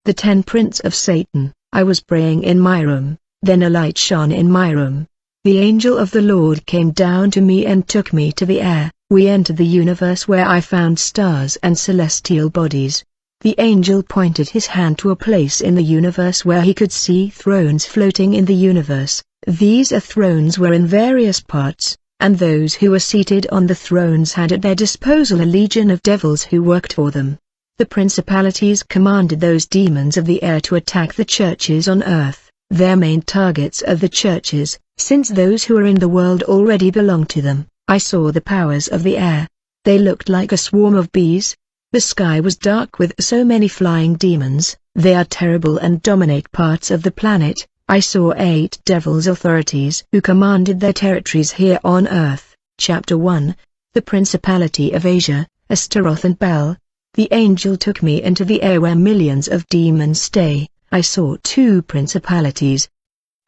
The 10 Prince of Satan. I was praying in my room, then a light shone in my room. The angel of the Lord came down to me and took me to the air. We entered the universe where I found stars and celestial bodies. The angel pointed his hand to a place in the universe where he could see thrones floating in the universe. These thrones were in various parts, and those who were seated on the thrones had at their disposal a legion of devils who worked for them. The principalities commanded those demons of the air to attack the churches on earth. Their main targets are the churches, since those who are in the world already belong to them. I saw the powers of the air. They looked like a swarm of bees. The sky was dark with so many flying demons. They are terrible and dominate parts of the planet. I saw 8 devils' authorities who commanded their territories here on earth. Chapter 1. The Principality of Asia, Astaroth and Bel. The angel took me into the air where millions of demons stay. I saw 2 principalities.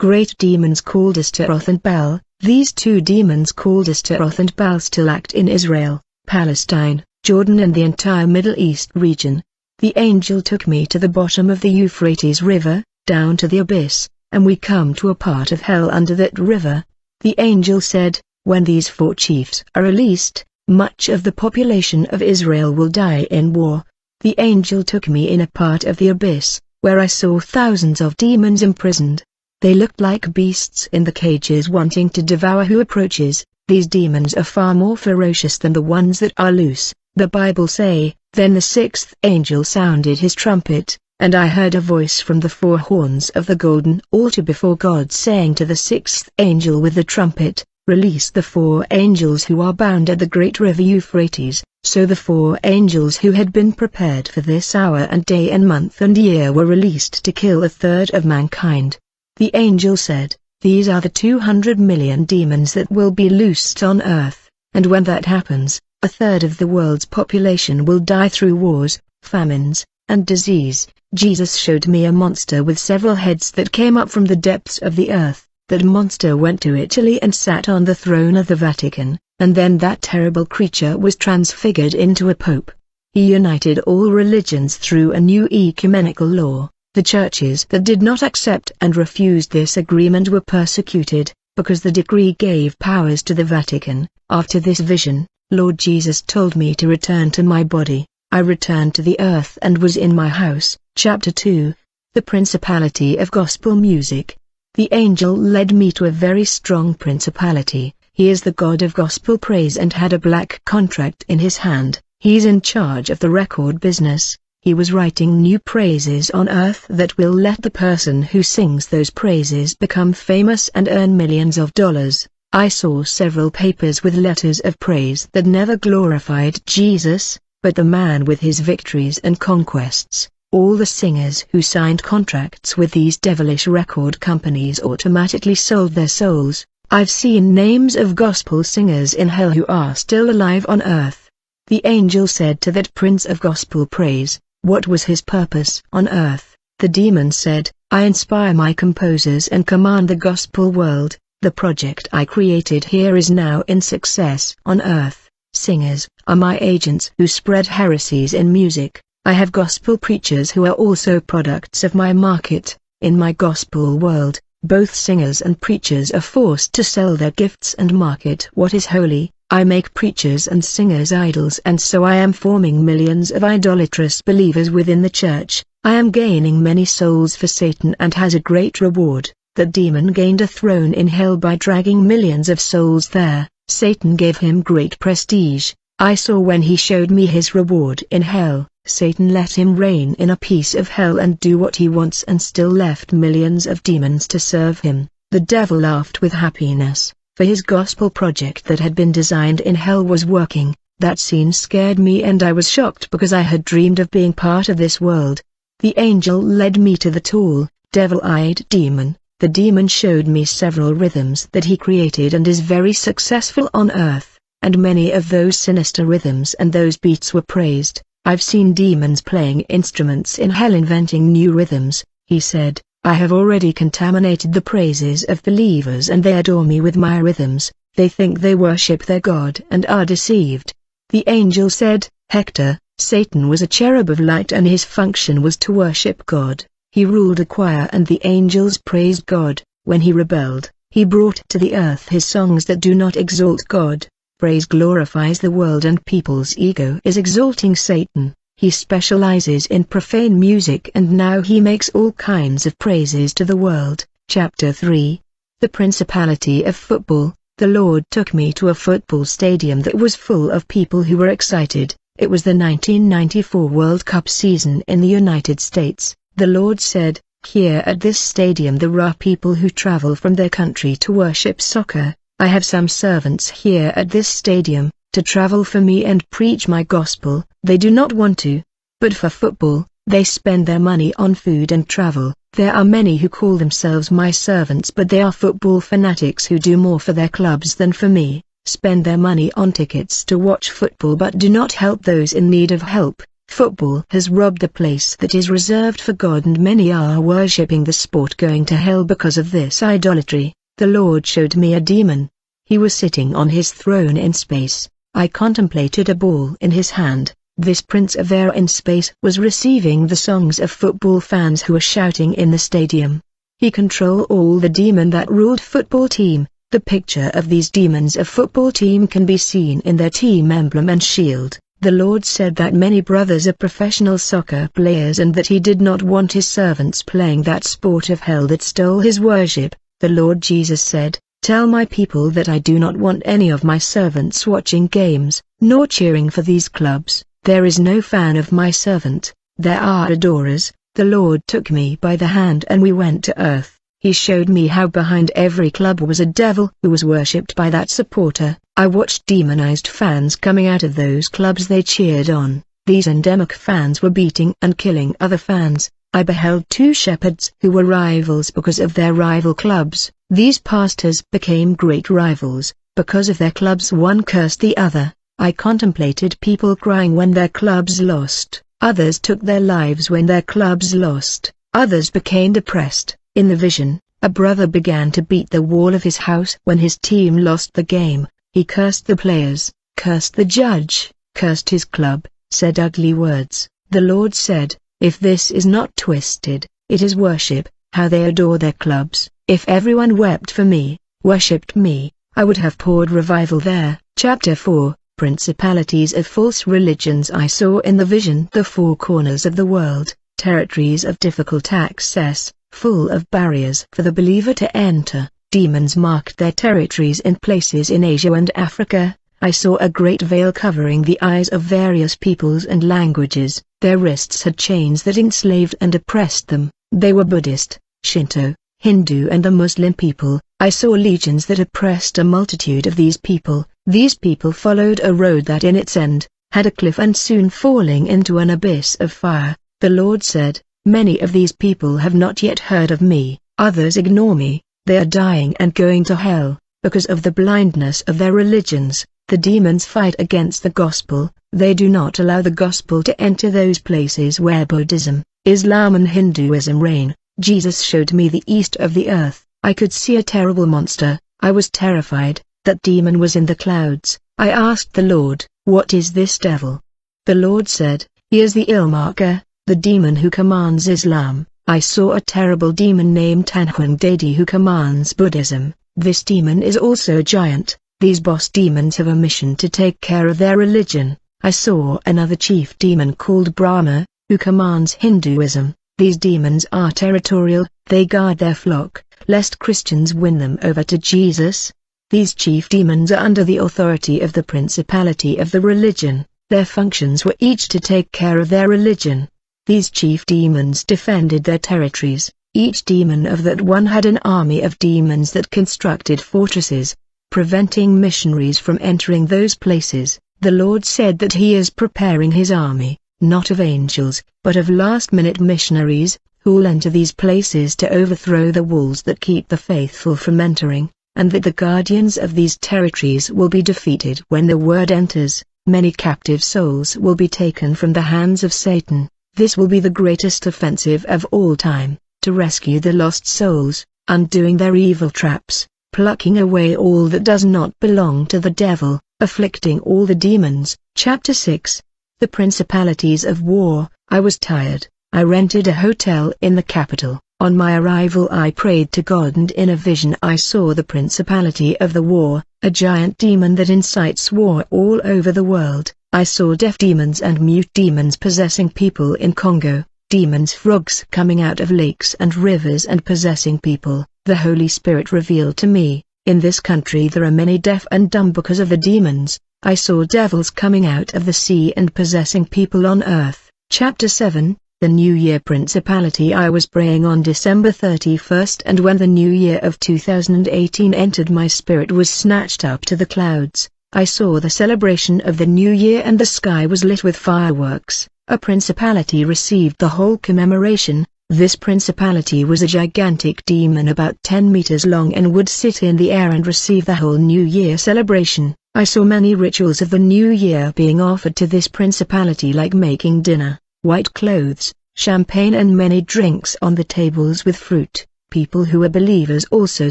Great demons called Astaroth and Bel. These 2 demons called Astaroth and Bel still act in Israel, Palestine, Jordan and the entire Middle East region. The angel took me to the bottom of the Euphrates River, down to the abyss, and we come to a part of hell under that river. The angel said, when these 4 chiefs are released, much of the population of Israel will die in war. The angel took me in a part of the abyss, where I saw thousands of demons imprisoned. They looked like beasts in the cages wanting to devour who approaches. These demons are far more ferocious than the ones that are loose. The Bible say, then the 6th angel sounded his trumpet, and I heard a voice from the 4 horns of the golden altar before God saying to the 6th angel with the trumpet, release the 4 angels who are bound at the great river Euphrates. So the 4 angels who had been prepared for this hour and day and month and year were released to kill 1/3 of mankind. The angel said, these are the 200 million demons that will be loosed on earth, and when that happens, 1/3 of the world's population will die through wars, famines, and disease. Jesus showed me a monster with several heads that came up from the depths of the earth. That monster went to Italy and sat on the throne of the Vatican, and then that terrible creature was transfigured into a pope. He united all religions through a new ecumenical law. The churches that did not accept and refused this agreement were persecuted, because the decree gave powers to the Vatican. After this vision, Lord Jesus told me to return to my body. I returned to the earth and was in my house. Chapter 2. The Principality of Gospel Music. The angel led me to a very strong principality. He is the God of gospel praise and had a black contract in his hand. He's in charge of the record business. He was writing new praises on earth that will let the person who sings those praises become famous and earn millions of dollars. I saw several papers with letters of praise that never glorified Jesus, but the man with his victories and conquests. All the singers who signed contracts with these devilish record companies automatically sold their souls. I've seen names of gospel singers in hell who are still alive on earth. The angel said to that prince of gospel praise, what was his purpose on earth? The demon said, I inspire my composers and command the gospel world. The project I created here is now in success on earth. Singers are my agents who spread heresies in music. I have gospel preachers who are also products of my market. In my gospel world, both singers and preachers are forced to sell their gifts and market what is holy. I make preachers and singers idols, and so I am forming millions of idolatrous believers within the church. I am gaining many souls for Satan and has a great reward. The demon gained a throne in hell by dragging millions of souls there. Satan gave him great prestige. I saw when he showed me his reward in hell. Satan let him reign in a piece of hell and do what he wants and still left millions of demons to serve him. The devil laughed with happiness, for his gospel project that had been designed in hell was working. That scene scared me and I was shocked because I had dreamed of being part of this world. The angel led me to the tall, devil-eyed demon. The demon showed me several rhythms that he created and is very successful on earth, and many of those sinister rhythms and those beats were praised. I've seen demons playing instruments in hell inventing new rhythms. He said, I have already contaminated the praises of believers and they adore me with my rhythms. They think they worship their God and are deceived. The angel said, Hector, Satan was a cherub of light and his function was to worship God. He ruled a choir and the angels praised God. When he rebelled, he brought to the earth his songs that do not exalt God. Praise glorifies the world and people's ego is exalting Satan. He specializes in profane music and now he makes all kinds of praises to the world. Chapter 3. The Principality of Football. The Lord took me to a football stadium that was full of people who were excited. It was the 1994 World Cup season in the United States. The Lord said, "Here at this stadium there are people who travel from their country to worship soccer. I have some servants here at this stadium, to travel for me and preach my gospel. They do not want to. But for football, they spend their money on food and travel. There are many who call themselves my servants but they are football fanatics who do more for their clubs than for me, spend their money on tickets to watch football but do not help those in need of help. Football has robbed the place that is reserved for God and many are worshipping the sport going to hell because of this idolatry." The Lord showed me a demon. He was sitting on his throne in space. I contemplated a ball in his hand. This prince of air in space was receiving the songs of football fans who were shouting in the stadium. He controlled all the demon that ruled football team. The picture of these demons of football team can be seen in their team emblem and shield. The Lord said that many brothers are professional soccer players and that he did not want his servants playing that sport of hell that stole his worship. The Lord Jesus said, "Tell my people that I do not want any of my servants watching games, nor cheering for these clubs. There is no fan of my servant, there are adorers." The Lord took me by the hand and we went to earth. He showed me how behind every club was a devil who was worshipped by that supporter. I watched demonized fans coming out of those clubs they cheered on. These endemic fans were beating and killing other fans. I beheld two shepherds who were rivals because of their rival clubs. These pastors became great rivals. Because of their clubs one cursed the other. I contemplated people crying when their clubs lost. Others took their lives when their clubs lost. Others became depressed. In the vision, a brother began to beat the wall of his house when his team lost the game. He cursed the players, cursed the judge, cursed his club, said ugly words. The Lord said, "If this is not twisted, it is worship, how they adore their clubs. If everyone wept for me, worshipped me, I would have poured revival there." Chapter 4. Principalities of False Religions. I saw in the vision the four corners of the world, territories of difficult access, full of barriers for the believer to enter. Demons marked their territories in places in Asia and Africa. I saw a great veil covering the eyes of various peoples and languages. Their wrists had chains that enslaved and oppressed them. They were Buddhist, Shinto, Hindu and the Muslim people. I saw legions that oppressed a multitude of these people. These people followed a road that in its end, had a cliff and soon falling into an abyss of fire. The Lord said, "Many of these people have not yet heard of me, others ignore me, they are dying and going to hell, because of the blindness of their religions." The demons fight against the gospel. They do not allow the gospel to enter those places where Buddhism, Islam and Hinduism reign. Jesus showed me the east of the earth. I could see a terrible monster. I was terrified. That demon was in the clouds. I asked the Lord, "What is this devil?" The Lord said, "He is the Ilmarker, the demon who commands Islam." I saw a terrible demon named Tanhuang Dadi who commands Buddhism. This demon is also a giant. These boss demons have a mission to take care of their religion. I saw another chief demon called Brahma, who commands Hinduism. These demons are territorial. They guard their flock, lest Christians win them over to Jesus. These chief demons are under the authority of the principality of the religion. Their functions were each to take care of their religion. These chief demons defended their territories. Each demon of that one had an army of demons that constructed fortresses, preventing missionaries from entering those places. The Lord said that He is preparing His army, not of angels, but of last-minute missionaries, who will enter these places to overthrow the walls that keep the faithful from entering, and that the guardians of these territories will be defeated when the word enters. Many captive souls will be taken from the hands of Satan. This will be the greatest offensive of all time, to rescue the lost souls, undoing their evil traps, plucking away all that does not belong to the devil, afflicting all the demons. Chapter 6. The principalities of war. I was tired. I rented a hotel in the capital. On my arrival I prayed to God, and in a vision I saw the principality of the war, a giant demon that incites war all over the world. I saw deaf demons and mute demons possessing people in Congo, demons frogs coming out of lakes and rivers and possessing people. The Holy Spirit revealed to me, in this country there are many deaf and dumb because of the demons. I saw devils coming out of the sea and possessing people on earth. Chapter 7. The New Year Principality. I was praying on December 31st, and when the new year of 2018 entered, my spirit was snatched up to the clouds. I saw the celebration of the new year and the sky was lit with fireworks. A principality received the whole commemoration. This principality was a gigantic demon about 10 meters long and would sit in the air and receive the whole New Year celebration. I saw many rituals of the New Year being offered to this principality, like making dinner, white clothes, champagne and many drinks on the tables with fruit. People who were believers also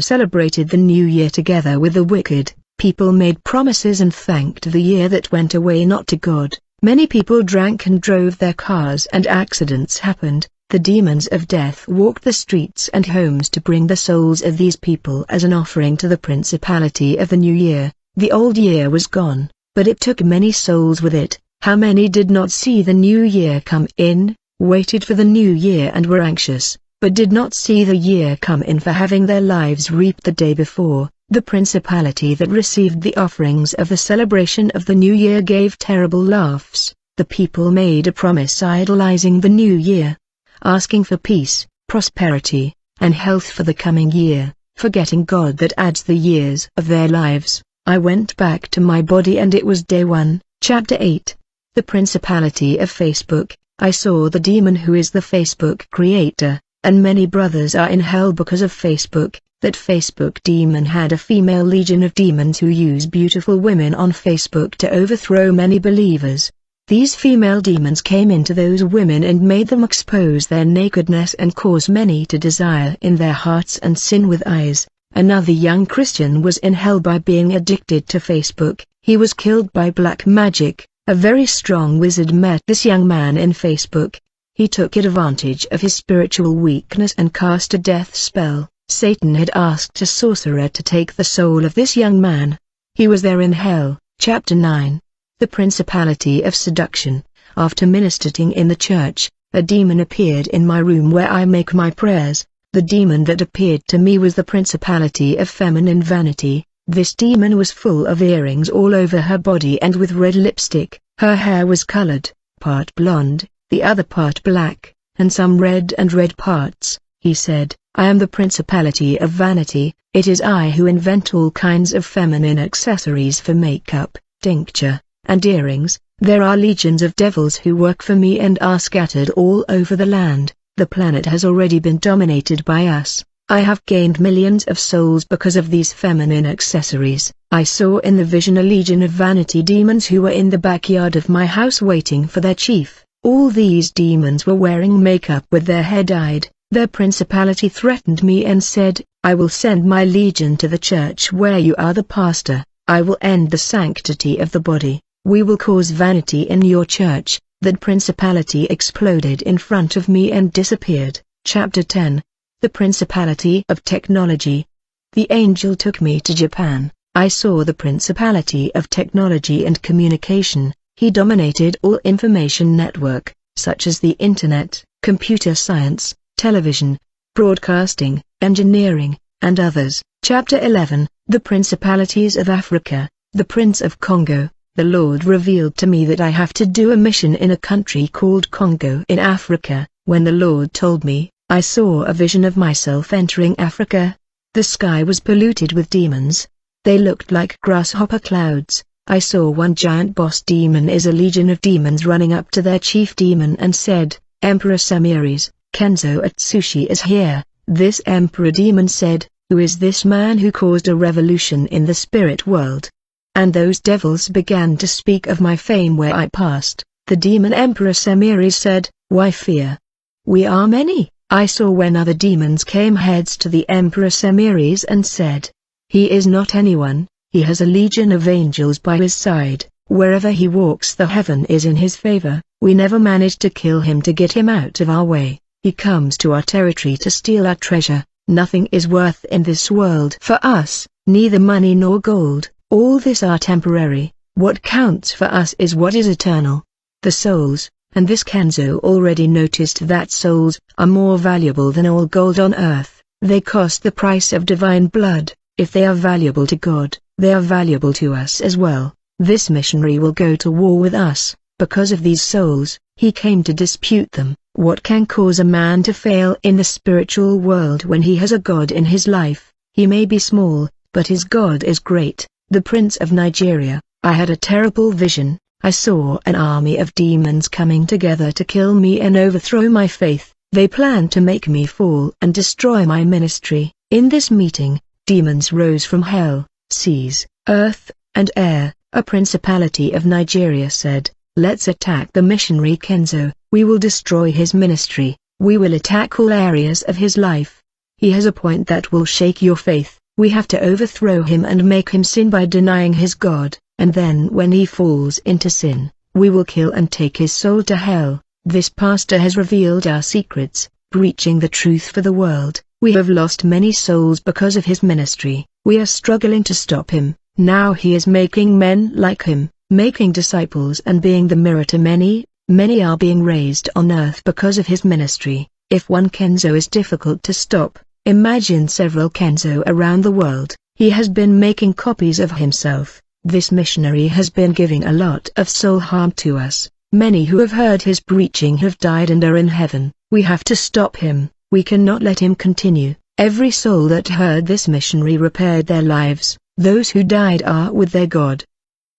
celebrated the New Year together with the wicked. People made promises and thanked the year that went away not to God. Many people drank and drove their cars and accidents happened. The demons of death walked the streets and homes to bring the souls of these people as an offering to the principality of the new year. The old year was gone, but it took many souls with it. How many did not see the new year come in, waited for the new year and were anxious, but did not see the year come in for having their lives reaped the day before? The principality that received the offerings of the celebration of the new year gave terrible laughs. The people made a promise idolizing the new year, asking for peace, prosperity, and health for the coming year, forgetting God that adds the years of their lives. I went back to my body and it was day 1. Chapter 8. The Principality of Facebook. I saw the demon who is the Facebook creator, and many brothers are in hell because of Facebook. That Facebook demon had a female legion of demons who use beautiful women on Facebook to overthrow many believers. These female demons came into those women and made them expose their nakedness and cause many to desire in their hearts and sin with eyes. Another young Christian was in hell by being addicted to Facebook. He was killed by black magic. A very strong wizard met this young man in Facebook. He took advantage of his spiritual weakness and cast a death spell. Satan had asked a sorcerer to take the soul of this young man. He was there in hell. Chapter 9. The Principality of Seduction. After ministering in the church, a demon appeared in my room where I make my prayers. The demon that appeared to me was the principality of feminine vanity. This demon was full of earrings all over her body and with red lipstick. Her hair was colored, part blonde, the other part black, and some red and red parts. He said, "I am the principality of vanity. It is I who invent all kinds of feminine accessories for makeup, tincture, and earrings. There are legions of devils who work for me and are scattered all over the land. The planet has already been dominated by us. I have gained millions of souls because of these feminine accessories." I saw in the vision a legion of vanity demons who were in the backyard of my house waiting for their chief. All these demons were wearing makeup with their hair dyed. Their principality threatened me and said, "I will send my legion to the church where you are the pastor. I will end the sanctity of the body. We will cause vanity in your church." That principality exploded in front of me and disappeared. Chapter 10. The Principality of Technology. The angel took me to Japan. I saw the Principality of Technology and Communication. He dominated all information network, such as the Internet, computer science, television, broadcasting, engineering, and others. Chapter 11. The Principalities of Africa. The Prince of Congo. The Lord revealed to me that I have to do a mission in a country called Congo in Africa. When the Lord told me, I saw a vision of myself entering Africa. The sky was polluted with demons. They looked like grasshopper clouds. I saw one giant boss demon is a legion of demons running up to their chief demon and said, "Emperor Samiris, Kenzo Atsushi is here." This emperor demon said, "Who is this man who caused a revolution in the spirit world?" And those devils began to speak of my fame where I passed. The demon Emperor Samiris said, "Why fear? We are many." I saw when other demons came heads to the Emperor Samiris and said, "He is not anyone, he has a legion of angels by his side." Wherever he walks the heaven is in his favor. We never manage to kill him to get him out of our way. He comes to our territory to steal our treasure. Nothing is worth in this world for us, neither money nor gold. All this are temporary. What counts for us is what is eternal. The souls, and this Kenzo already noticed that souls are more valuable than all gold on earth. They cost the price of divine blood. If they are valuable to God, they are valuable to us as well. This missionary will go to war with us. Because of these souls, he came to dispute them. What can cause a man to fail in the spiritual world when he has a God in his life? He may be small, but his God is great. The Prince of Nigeria. I had a terrible vision. I saw an army of demons coming together to kill me and overthrow my faith. They planned to make me fall and destroy my ministry. In this meeting, demons rose from hell, seas, earth, and air. A principality of Nigeria said, "Let's attack the missionary Kenzo. We will destroy his ministry. We will attack all areas of his life. He has a point that will shake your faith. We have to overthrow him and make him sin by denying his God, and then when he falls into sin, we will kill and take his soul to hell." This pastor has revealed our secrets, preaching the truth for the world. We have lost many souls because of his ministry. We are struggling to stop him. Now he is making men like him, making disciples and being the mirror to many. Many are being raised on earth because of his ministry. If one Kenzo is difficult to stop, imagine several Kenzo around the world. He has been making copies of himself. This missionary has been giving a lot of soul harm to us. Many who have heard his preaching have died and are in heaven. We have to stop him. We cannot let him continue. Every soul that heard this missionary repaired their lives. Those who died are with their God.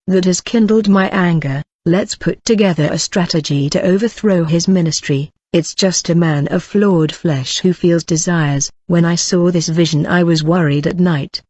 That has kindled my anger. Let's put together a strategy to overthrow his ministry. It's just a man of flawed flesh who feels desires. When I saw this vision I was worried at night.